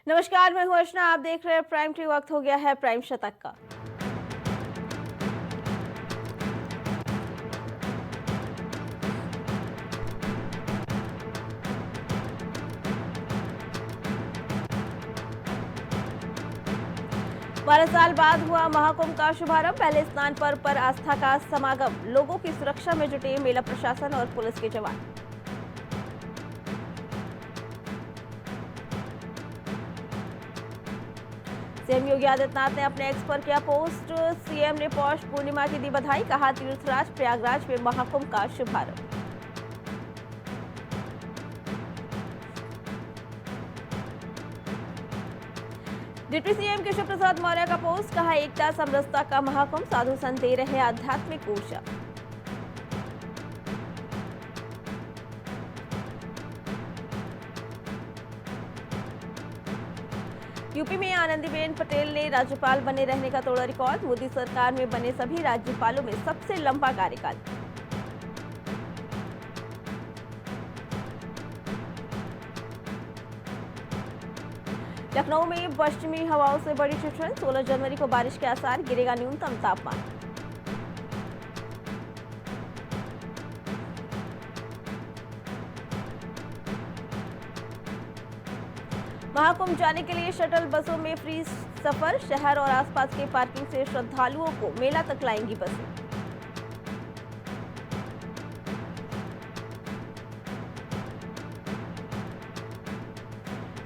नमस्कार, मैं हूं अर्चना। आप देख रहे हैं प्राइम टी। वक्त हो गया है प्राइम शतक का। बारह साल बाद हुआ महाकुंभ का शुभारंभ। पहले स्नान पर्व पर आस्था का समागम। लोगों की सुरक्षा में जुटे मेला प्रशासन और पुलिस के जवान। सीएम योगी आदित्यनाथ ने अपने एक्स पर किया पोस्ट। सीएम ने पौष पूर्णिमा की दी बधाई। कहा, तीर्थराज प्रयागराज में महाकुंभ का शुभारंभ। डिप्टी सीएम केशव प्रसाद मौर्य का पोस्ट। कहा, एकता समरसता का महाकुंभ, साधु संत दे रहे आध्यात्मिक ऊर्जा। यूपी में आनंदीबेन पटेल ने राज्यपाल बने रहने का तोड़ा रिकॉर्ड। मोदी सरकार में बने सभी राज्यपालों में सबसे लंबा कार्यकाल। लखनऊ में पश्चिमी हवाओं से बड़ी ठिठुरन। 16 जनवरी को बारिश के आसार। गिरेगा न्यूनतम तापमान। महाकुंभ जाने के लिए शटल बसों में फ्री सफर। शहर और आसपास के पार्किंग से श्रद्धालुओं को मेला तक लाएंगी बसें।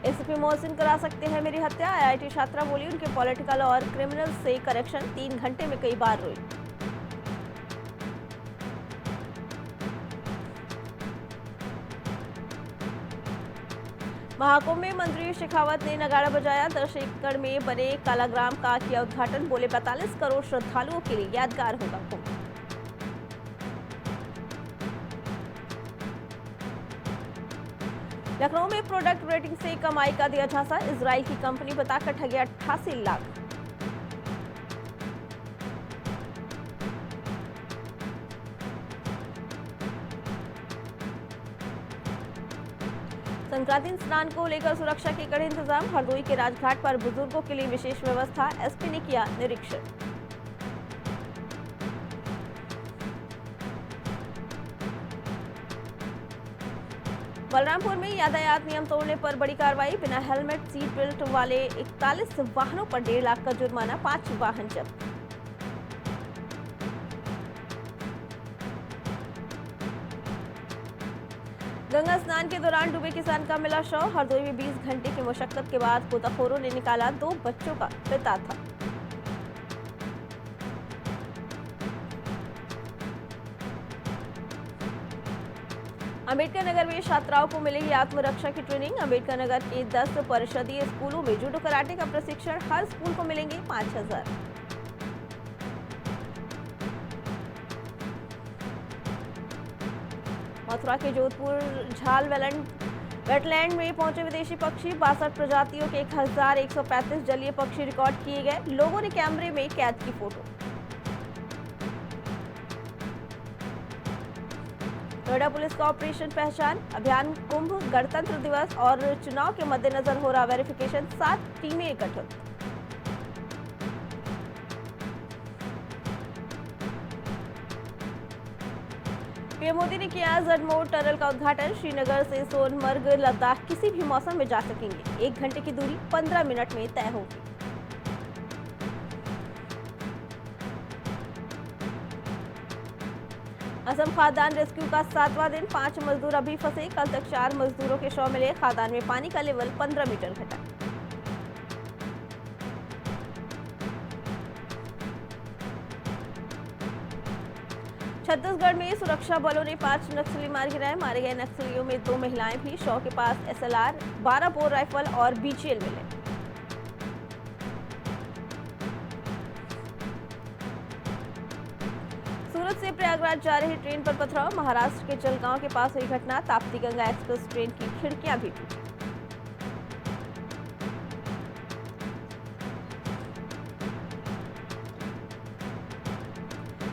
एसीपी मोहसिन करा सकते हैं मेरी हत्या। आईआईटी छात्रा बोली, उनके पॉलिटिकल और क्रिमिनल से करेक्शन 3 घंटे में कई बार रोई। महाकुंभ में मंत्री शेखावत ने नगाड़ा बजाया। 10 एकड़ में बने कालाग्राम का किया उद्घाटन। बोले, 45 करोड़ श्रद्धालुओं के लिए यादगार होगा कुंभ। लखनऊ में प्रोडक्ट रेटिंग से कमाई का दिया झांसा। इजराइल की कंपनी बताकर ठगे 88 लाख। संक्रांति स्नान को लेकर सुरक्षा के कड़े इंतजाम। हरदोई के राजघाट पर बुजुर्गों के लिए विशेष व्यवस्था। एसपी ने किया निरीक्षण। बलरामपुर में यातायात नियम तोड़ने पर बड़ी कार्रवाई। बिना हेलमेट सीट बेल्ट वाले 41 वाहनों पर 1.5 लाख का जुर्माना। 5 वाहन जब्त। गंगा स्नान के दौरान डूबे किसान का मिला शव। हरदोई में 20 घंटे की मशक्कत के बाद गोताखोरों ने निकाला। 2 बच्चों का पिता था। अम्बेडकर नगर में छात्राओं को मिलेगी आत्मरक्षा की ट्रेनिंग। अम्बेडकर नगर के 10 परिषदीय स्कूलों में जूडो कराटे का प्रशिक्षण। हर स्कूल को मिलेंगे 5000। मथुरा के जोधपुर झाल वेटलैंड में पहुंचे विदेशी पक्षी। 62 प्रजातियों के 1135 जलीय पक्षी रिकॉर्ड किए गए। लोगों ने कैमरे में कैद की फोटो। नोएडा पुलिस का ऑपरेशन पहचान अभियान। कुंभ, गणतंत्र दिवस और चुनाव के मद्देनजर हो रहा वेरिफिकेशन। 7 टीमें गठित। पीएम मोदी ने किया जडमोर टनल का उद्घाटन। श्रीनगर से सोनमर्ग लद्दाख किसी भी मौसम में जा सकेंगे। 1 घंटे की दूरी 15 मिनट में तय होगी। असम खादान रेस्क्यू का 7वां दिन। 5 मजदूर अभी फंसे। कल तक 4 मजदूरों के शव मिले। खादान में पानी का लेवल 15 मीटर घटा। छत्तीसगढ़ में सुरक्षा बलों ने 5 नक्सली मार गिराए। मारे गए नक्सलियों में 2 महिलाएं भी। शव के पास एसएलआर, 12 बोर राइफल और बीजीएल मिले। सूरत से प्रयागराज जा रही ट्रेन पर पथराव। महाराष्ट्र के जलगांव के पास हुई घटना। ताप्ती गंगा एक्सप्रेस ट्रेन की खिड़कियां भी टूटी।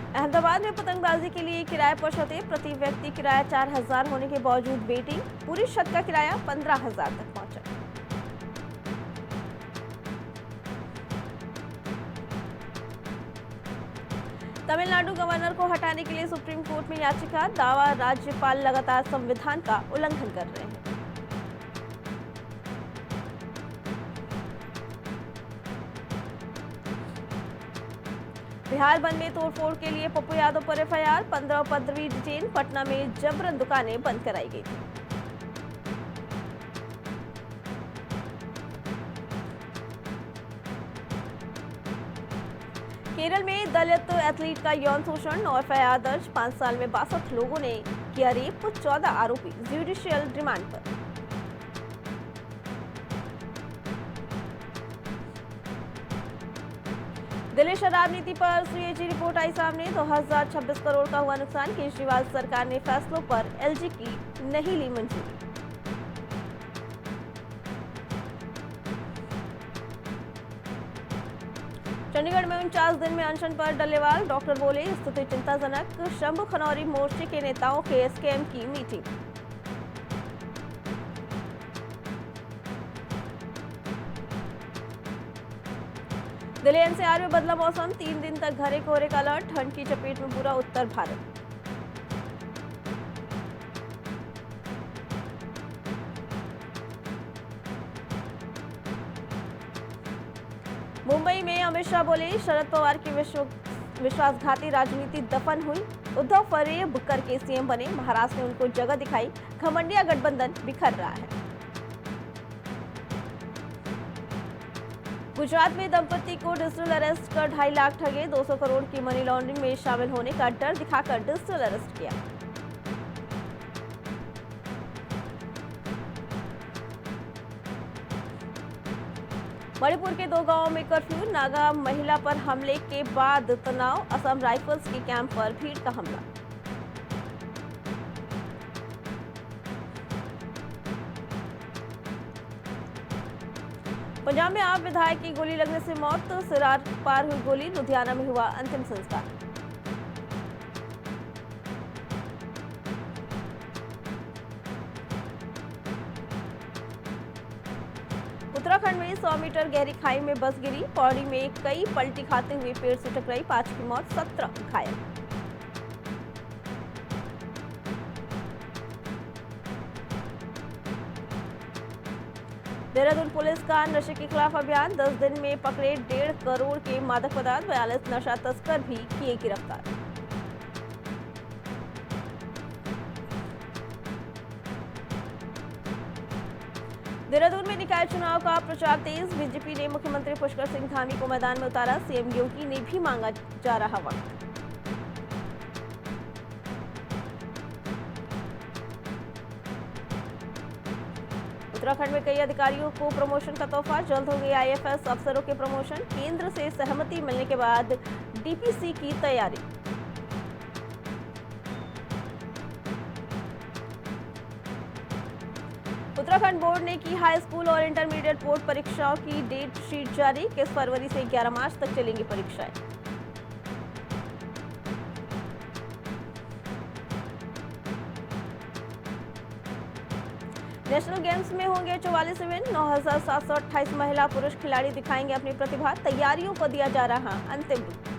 अहमदाबाद में पतंगबाजी के लिए किराए पर छतें। प्रति व्यक्ति किराया 4000 होने के बावजूद वेटिंग। पूरी छत का किराया 15000 तक पहुंचा। तमिलनाडु गवर्नर को हटाने के लिए सुप्रीम कोर्ट में याचिका, दावा राज्यपाल लगातार संविधान का उल्लंघन कर रहे हैं। बिहार बंद में तोड़फोड़ के लिए पप्पू यादव पर एफआईआर, 15 उपद्रवी डिटेन, पटना में जबरन दुकानें बंद कराई गई थी। केरल में दलित एथलीट का यौन शोषण, 9 एफआईआर दर्ज, 5 साल में 62 लोगों ने किया रेप, 14 आरोपी जुडिशियल रिमांड पर। दिल्ली शराब नीति पर सीएजी रिपोर्ट आई सामने, 2026 करोड़ का हुआ नुकसान, केजरीवाल सरकार ने फैसलों पर एलजी की नहीं ली मंजूरी। चंडीगढ़ में 49 दिन में अनशन पर डल्लेवाल, डॉक्टर बोले स्थिति चिंताजनक, शंभू खनौरी मोर्चे के नेताओं के एसकेएम की मीटिंग। दिल्ली एनसीआर में बदला मौसम, 3 दिन तक घने कोहरे का अलर्ट, ठंड की चपेट में पूरा उत्तर भारत। मुंबई में अमित शाह बोले शरद पवार की विश्वासघाती राजनीति दफन हुई, उद्धव फरेब करके सीएम बने, महाराष्ट्र ने उनको जगह दिखाई, घमंडिया गठबंधन बिखर रहा है। गुजरात में दंपति को डिजिटल अरेस्ट कर 2.5 लाख ठगे, 200 करोड़ की मनी लॉन्ड्रिंग में शामिल होने का डर दिखाकर डिजिटल अरेस्ट किया। मणिपुर के 2 गांवों में कर्फ्यू, नागा महिला पर हमले के बाद तनाव, असम राइफल्स के कैंप पर भीड़ का हमला। पंजाब में आप विधायक की गोली लगने से मौत, सिरार पार हुई गोली, लुधियाना में हुआ अंतिम संस्कार। उत्तराखंड में 100 मीटर गहरी खाई में बस गिरी, पौड़ी में कई पलटी खाते हुए पेड़ से टकराई, 5 की मौत, 17 घायल। देहरादून पुलिस का नशे के खिलाफ अभियान, 10 दिन में पकड़े 1.5 करोड़ के मादक पदार्थ, 42 नशा तस्कर भी किए गिरफ्तार। देहरादून में निकाय चुनाव का प्रचार तेज, बीजेपी ने मुख्यमंत्री पुष्कर सिंह धामी को मैदान में उतारा, सीएम योगी ने भी मांगा जा रहा वक्त। उत्तराखंड में कई अधिकारियों को प्रमोशन का तोहफा, जल्द होंगे आईएफएस अफसरों के प्रमोशन, केंद्र से सहमति मिलने के बाद डीपीसी की तैयारी। उत्तराखंड बोर्ड ने की हाई स्कूल और इंटरमीडिएट बोर्ड परीक्षाओं की डेट शीट जारी, 21 फरवरी से 11 मार्च तक चलेंगी परीक्षाएं। नेशनल गेम्स में होंगे 44 इवेंट, 9,728 महिला पुरुष खिलाड़ी दिखाएंगे अपनी प्रतिभा, तैयारियों को दिया जा रहा अंतिम रूप।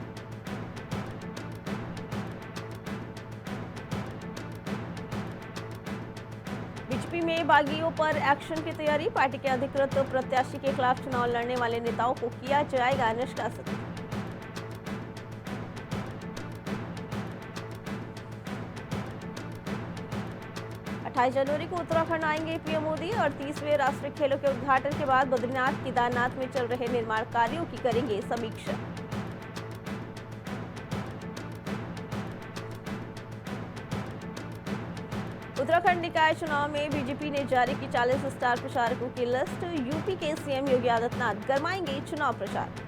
बीजेपी में बागियों पर एक्शन की तैयारी, पार्टी के अधिकृत प्रत्याशी के खिलाफ चुनाव लड़ने वाले नेताओं को किया जाएगा निष्कासित। जनवरी को उत्तराखंड आएंगे पीएम मोदी, 38वें राष्ट्रीय खेलों के उद्घाटन के बाद बद्रीनाथ केदारनाथ में चल रहे निर्माण कार्यों की करेंगे समीक्षा। उत्तराखंड निकाय चुनाव में बीजेपी ने जारी की 40 स्टार प्रचारकों की लिस्ट, यूपी के सीएम योगी आदित्यनाथ गरमाएंगे चुनाव प्रचार।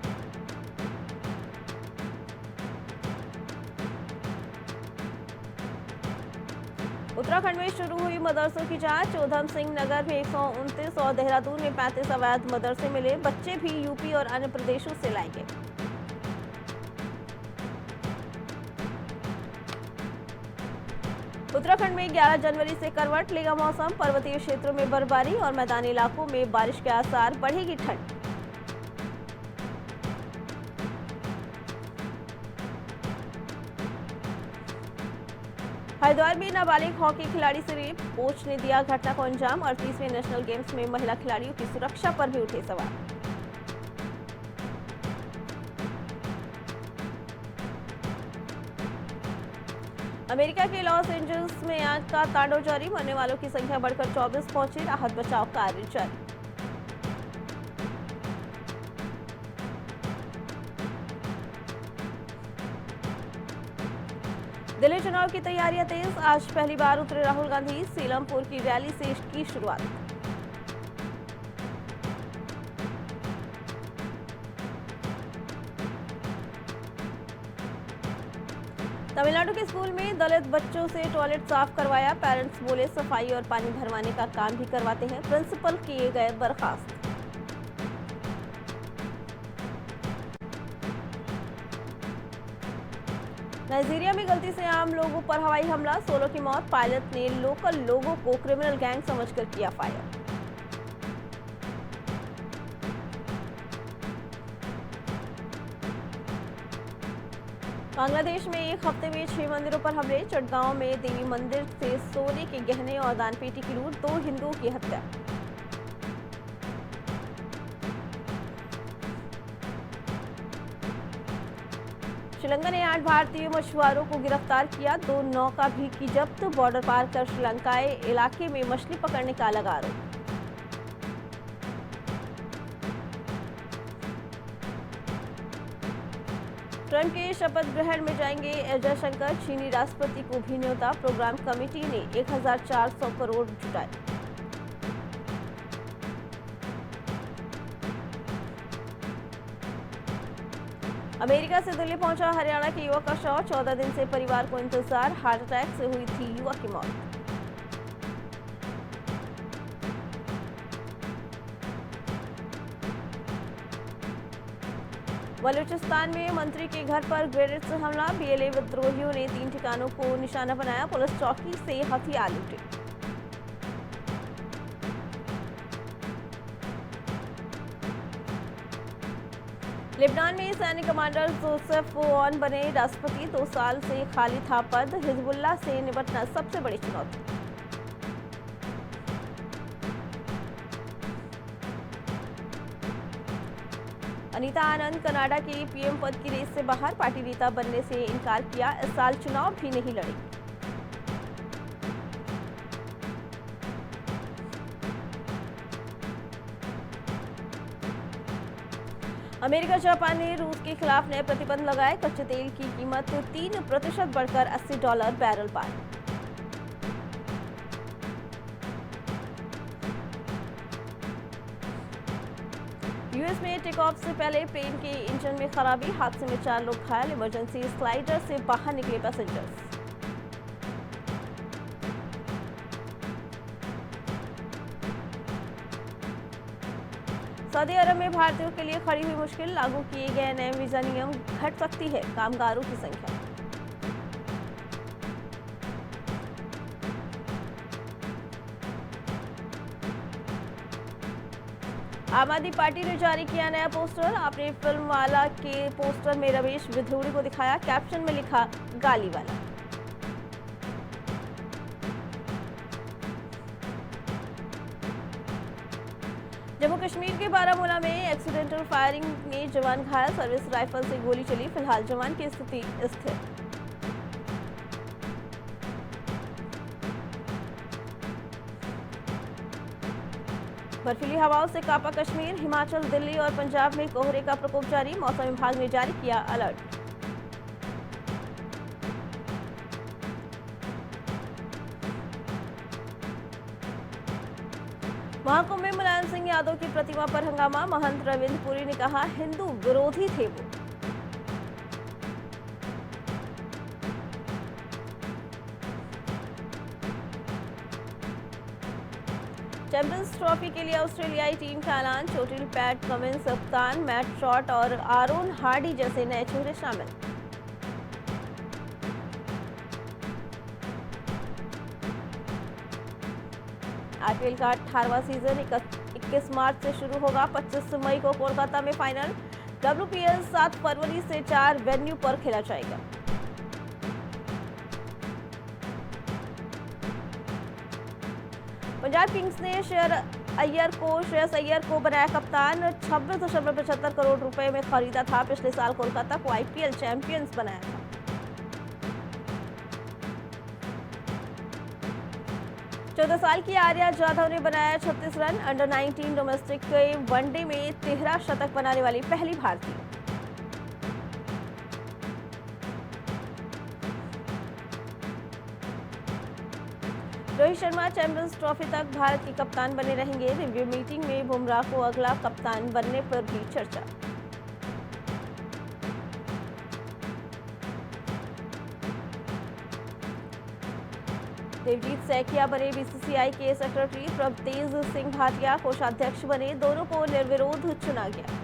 उत्तराखंड में शुरू हुई मदरसों की जांच, ऊधम सिंह नगर में 129 और देहरादून में 35 अवैध मदरसे मिले, बच्चे भी यूपी और अन्य प्रदेशों से लाए गए। उत्तराखंड में 11 जनवरी से करवट लेगा मौसम, पर्वतीय क्षेत्रों में बर्फबारी और मैदानी इलाकों में बारिश के आसार, बढ़ेगी ठंड। हरिद्वार में नाबालिग हॉकी खिलाड़ी से रेप, कोच ने दिया घटना को अंजाम। 38वें नेशनल गेम्स में महिला खिलाड़ियों की सुरक्षा पर भी उठे सवाल। अमेरिका के लॉस एंजल्स में आग का तांडव जारी, मरने वालों की संख्या बढ़कर 24 पहुंची, राहत बचाव कार्य जारी। दिल्ली चुनाव की तैयारियां तेज, आज पहली बार उतरे राहुल गांधी, सीलमपुर की रैली से की शुरुआत। तमिलनाडु के स्कूल में दलित बच्चों से टॉयलेट साफ करवाया, पेरेंट्स बोले सफाई और पानी भरवाने का काम भी करवाते हैं, प्रिंसिपल किए गए बर्खास्त। नाइजीरिया में गलती से आम लोगों पर हवाई हमला, 16 की मौत, पायलट ने लोकल लोगों को क्रिमिनल गैंग समझकर किया फायर। बांग्लादेश में एक हफ्ते में 6 मंदिरों पर हमले, चटगांव में देवी मंदिर से सोने के गहने और दानपेटी की लूट, 2 हिंदुओं की हत्या। श्रीलंका ने 8 भारतीय मछुआरों को गिरफ्तार किया, 2 नौका भी की जब्त, बॉर्डर पार कर श्रीलंकाई इलाके में मछली पकड़ने का लगा आरोप। ट्रंप के शपथ ग्रहण में जाएंगे एस जयशंकर, चीनी राष्ट्रपति को भी न्योता, प्रोग्राम कमेटी ने 1400 करोड़ जुटाए। अमेरिका से दिल्ली पहुंचा हरियाणा के युवक का शव, 14 दिन से परिवार को इंतजार, हार्ट अटैक से हुई थी युवक की मौत। बलूचिस्तान में मंत्री के घर पर ग्रेनेड से हमला, बीएलए विद्रोहियों ने 3 ठिकानों को निशाना बनाया, पुलिस चौकी से हथियार लूटे। लेबनान में सैन्य कमांडर जोसेफ ओन बने राष्ट्रपति, 2 साल से खाली था पद, हिजबुल्लाह से निपटना सबसे बड़ी चुनौती। अनीता आनंद कनाडा के पीएम पद की रेस से बाहर, पार्टी नेता बनने से इनकार किया, इस साल चुनाव भी नहीं लड़ी। अमेरिका जापान ने रूस के खिलाफ नए प्रतिबंध लगाए, कच्चे तेल की कीमत 3% बढ़कर $80 बैरल पार। यूएस में टेक ऑफ से पहले प्लेन के इंजन में खराबी, हादसे में 4 लोग घायल, इमरजेंसी स्लाइडर से बाहर निकले पैसेंजर्स। सऊदी अरब में भारतीयों के लिए खड़ी हुई मुश्किल, लागू किए गए नए वीजा नियम, घट सकती है कामगारों की संख्या। आम आदमी पार्टी ने जारी किया नया पोस्टर, अपने फिल्म वाला के पोस्टर में रमेश विधूड़ी को दिखाया, कैप्शन में लिखा गाली वाला। जम्मू कश्मीर के बारामूला में एक्सीडेंटल फायरिंग में जवान घायल, सर्विस राइफल से गोली चली, फिलहाल जवान की स्थिति स्थिर। बर्फीली हवाओं से कांपा कश्मीर, हिमाचल, दिल्ली और पंजाब में कोहरे का प्रकोप जारी, मौसम विभाग ने जारी किया अलर्ट। महाकुंभ में मुलायम सिंह यादव की प्रतिमा पर हंगामा, महंत रविंद्र पुरी ने कहा हिंदू विरोधी थे वो। चैंपियंस ट्रॉफी के लिए ऑस्ट्रेलियाई टीम का ऐलान, चोटिल पैट कमिंस, कप्तान मैट शॉट और आरोन हार्डी जैसे नए चेहरे शामिल। आईपीएल का 18वां सीजन 21 मार्च से शुरू होगा, 25 मई को कोलकाता में फाइनल। WPL 7 फरवरी से 4 वेन्यू पर खेला जाएगा। पंजाब किंग्स ने श्रेयस अय्यर को बनाया कप्तान। 26.75 करोड़ रुपए में खरीदा था। पिछले साल कोलकाता को आईपीएल चैंपियंस बनाया था। चौदह साल की आर्या जाधव ने बनाया 36 रन। अंडर 19 डोमेस्टिक के वनडे में 13 शतक बनाने वाली पहली भारतीय। रोहित शर्मा चैंपियंस ट्रॉफी तक भारत के कप्तान बने रहेंगे। रिव्यू मीटिंग में बुमराह को अगला कप्तान बनने पर भी चर्चा। देवजीत सैकिया बने बीसीसीआई के सेक्रेटरी। प्रभतेज सिंह भाटिया कोषाध्यक्ष बने। दोनों को निर्विरोध चुना गया।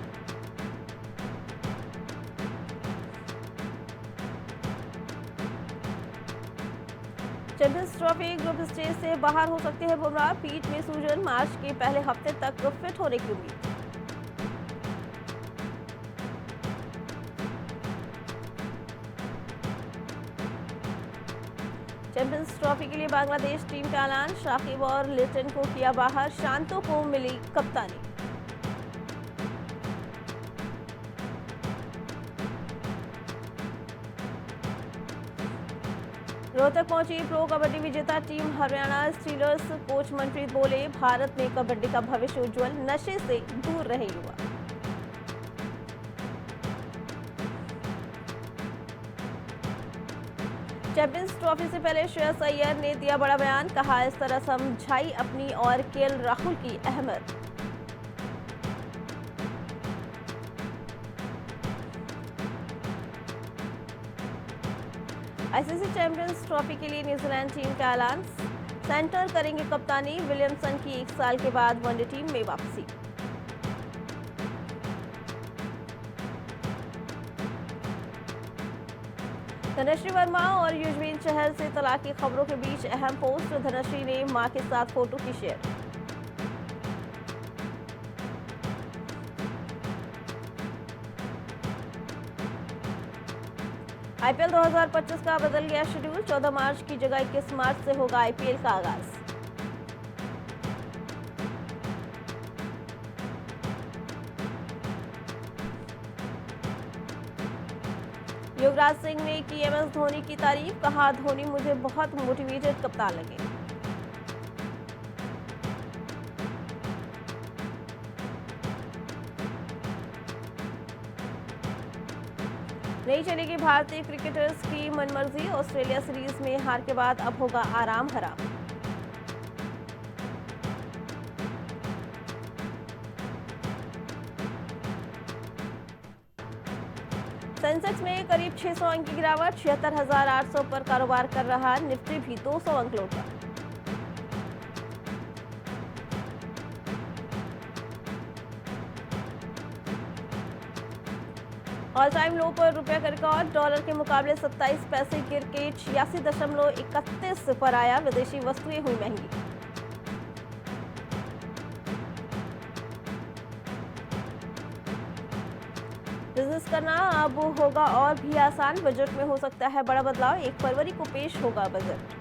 चैंपियंस ट्रॉफी ग्रुप स्टेज से बाहर हो सकते हैं बुमराह। पीठ में सूजन। मार्च के पहले हफ्ते तक फिट होने की उम्मीद। चैंपियंस ट्रॉफी के लिए बांग्लादेश टीम का ऐलान। शाकिब और लिटन को किया बाहर। शांतो को मिली कप्तानी। रोहतक पहुंची प्रो कबड्डी विजेता team Haryana stealers. Coach Manpreet बोले, भारत में कबड्डी का भविष्य उज्जवल। नशे से दूर रहे युवा। चैंपियंस ट्रॉफी से पहले श्रेयस अय्यर ने दिया बड़ा बयान। कहा, इस तरह समझाई अपनी और केएल राहुल की अहमियत। आईसीसी चैंपियंस ट्रॉफी के लिए न्यूजीलैंड टीम का ऐलान। सेंटर करेंगे कप्तानी। विलियमसन की 1 साल के बाद वनडे टीम में वापसी। धनश्री वर्मा और युजवेंद्र चहल से तलाक की खबरों के बीच अहम पोस्ट। धनश्री ने मां के साथ फोटो की शेयर। आईपीएल 2025 का बदल गया शेड्यूल। 14 मार्च की जगह 21 मार्च से होगा आईपीएल का आगाज। युवराज सिंह ने की एमएस धोनी की तारीफ। कहा, धोनी मुझे बहुत मोटिवेटेड कप्तान लगे। नहीं चलेगी भारतीय क्रिकेटर्स की मनमर्जी। ऑस्ट्रेलिया सीरीज में हार के बाद अब होगा आराम हराम। सेंसेक्स में करीब 600 अंक की गिरावट। 76,800 पर कारोबार कर रहा। निफ्टी भी 200 अंक लौटा। ऑल टाइम लो पर रुपये का रिकॉर्ड। डॉलर के मुकाबले 27 पैसे गिर के 86.31 पर आया। विदेशी वस्तुएं हुई महंगी। बिजनेस करना अब होगा और भी आसान। बजट में हो सकता है बड़ा बदलाव। 1 फरवरी को पेश होगा बजट।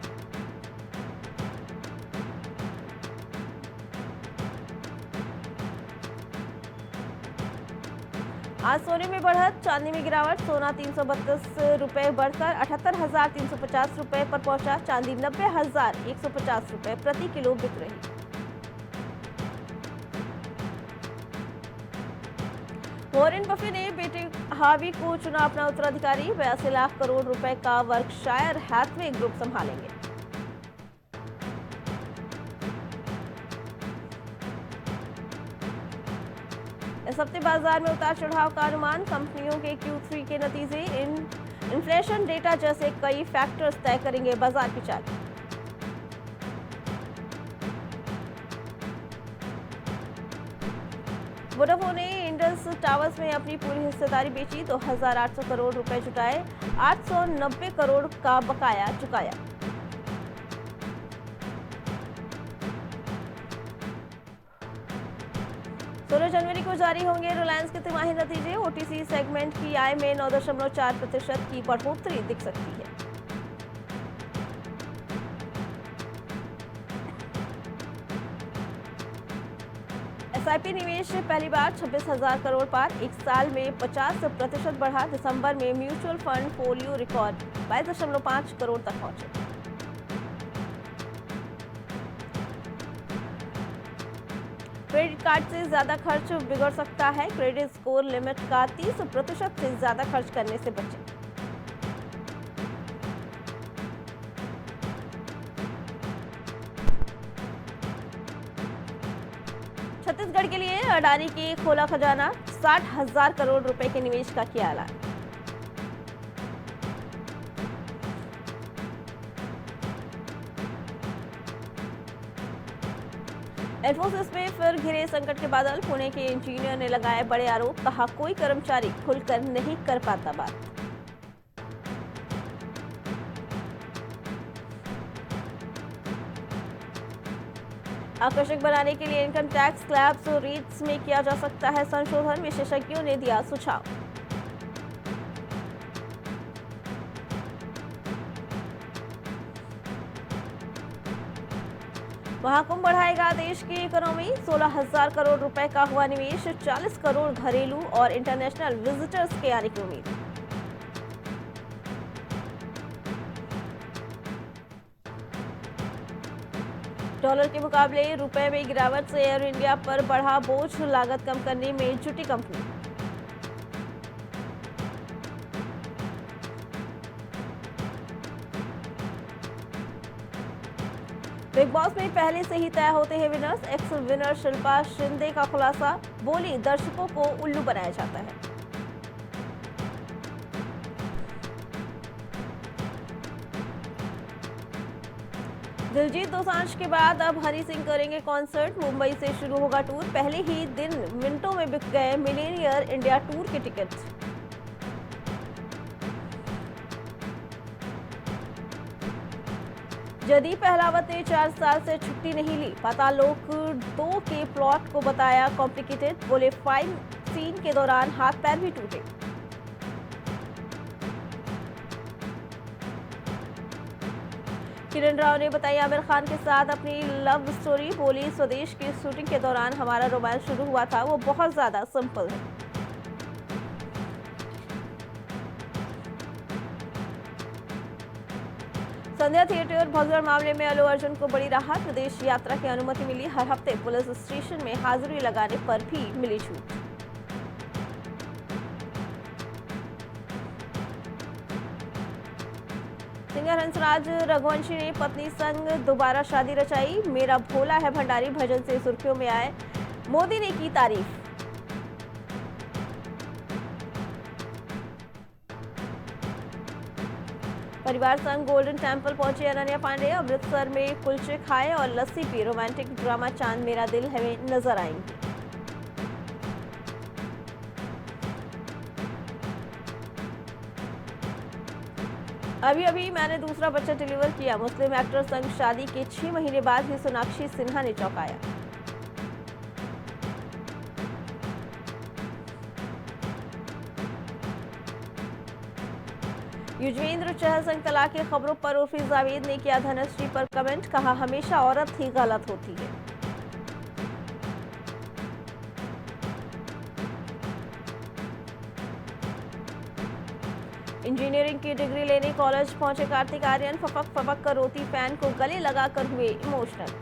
आज सोने में बढ़त। चांदी में गिरावट। सोना 332 रुपए बढ़कर 78,350 रुपए पर पहुंचा। चांदी 90,150 रुपए प्रति किलो बिक रही। वॉरेन बफे ने बेटे हावी को चुना अपना उत्तराधिकारी। 82 लाख करोड़ रुपए का वर्कशायर हैथवे ग्रुप संभालेंगे। इस हफ्ते बाजार में उतार चढ़ाव का अनुमान। कंपनियों के Q3 के नतीजे, इन्फ्लेशन डेटा जैसे कई फैक्टर्स तय करेंगे बाजार की चाल। वोडाफोन ने इंडस टावर्स में अपनी पूरी हिस्सेदारी बेची। 2,800 करोड़ रुपए जुटाए। 890 करोड़ का बकाया चुकाया। जनवरी को जारी होंगे रिलायंस के तिमाही नतीजे। ओटीसी सेगमेंट की आय में 9.4% की बढ़ोतरी दिख सकती है। एसआईपी निवेश पहली बार 26,000 करोड़ पार, एक साल में 50% बढ़ा। दिसंबर में mutual fund folio record 22.5 crore तक पहुंचे। क्रेडिट कार्ड से ज्यादा खर्च बिगड़ सकता है, क्रेडिट स्कोर लिमिट का 30% से ज्यादा खर्च करने से बचें। छत्तीसगढ़ के लिए अडानी की खोला खजाना, 60,000 करोड़ रुपए के निवेश का किया ऐलान। इंफोसिस में फिर घिरे संकट के बादल, पुणे के इंजीनियर ने लगाए बड़े आरोप, कहा कोई कर्मचारी खुलकर नहीं कर पाता बात। आकर्षक बनाने के लिए इनकम टैक्स स्लैब्स और रेट्स में किया जा सकता है संशोधन, विशेषज्ञों ने दिया सुझाव। महाकुंभ बढ़ाएगा देश की इकोनॉमी, 16,000 करोड़ रुपए का हुआ निवेश, 40 करोड़ घरेलू और इंटरनेशनल विजिटर्स के आने की उम्मीद। डॉलर के मुकाबले रुपए में गिरावट से एयर इंडिया पर बढ़ा बोझ, लागत कम करने में जुटी कंपनी। बिग बॉस में पहले से ही तय होते हैं winners, x winner Shilpa Shinde का खुलासा, बोली दर्शकों को उल्लू बनाया जाता है। दिलजीत दोसांझ के बाद अब हनी सिंह करेंगे कॉन्सर्ट, मुंबई से शुरू होगा टूर, पहले ही दिन मिनटों में बिक गए मिलेनियर इंडिया टूर के टिकट। जदीप अहलावत ने 4 साल से छुट्टी नहीं ली, पाताल लोक 2 के प्लॉट को बताया कॉम्प्लिकेटेड, बोले फाइट सीन के दौरान हाथ पैर भी टूटे। किरण राव ने बताई आमिर खान के साथ अपनी लव स्टोरी, बोली स्वदेश की शूटिंग के दौरान हमारा रोमांस शुरू हुआ था, वो बहुत ज्यादा सिंपल है। संध्या थिएटर भगदड़ मामले में अल्लू अर्जुन को बड़ी राहत, विदेश यात्रा की अनुमति मिली, हर हफ्ते पुलिस स्टेशन में हाजिरी लगाने पर भी मिली छूट। सिंगर हंसराज रघुवंशी ने पत्नी संग दोबारा शादी रचाई, मेरा भोला है भंडारी भजन से सुर्खियों में आए, मोदी ने की तारीफ। परिवार संग गोल्डन टेम्पल पहुंचे अनन्या पांडे, अमृतसर में कुलचे खाए और लस्सी पी, रोमांटिक ड्रामा चांद मेरा दिल है में नजर आएंगी। अभी मैंने दूसरा बच्चा डिलीवर किया, मुस्लिम एक्टर संग शादी के 6 महीने बाद ही सोनाक्षी सिन्हा ने चौंकाया। युजवेंद्र चहल संग तलाक की खबरों पर उर्फी जावेद ने किया धनश्री पर कमेंट, कहा हमेशा औरत ही गलत होती है। इंजीनियरिंग की डिग्री लेने कॉलेज पहुंचे कार्तिक आर्यन, फपक फपक कर रोती फैन को गले लगाकर हुए इमोशनल।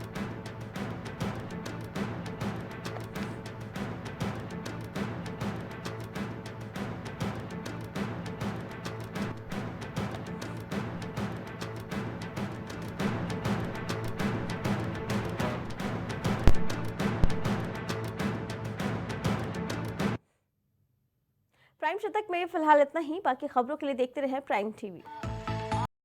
प्राइम शतक में फिलहाल इतना ही, बाकी खबरों के लिए देखते रहें प्राइम टीवी।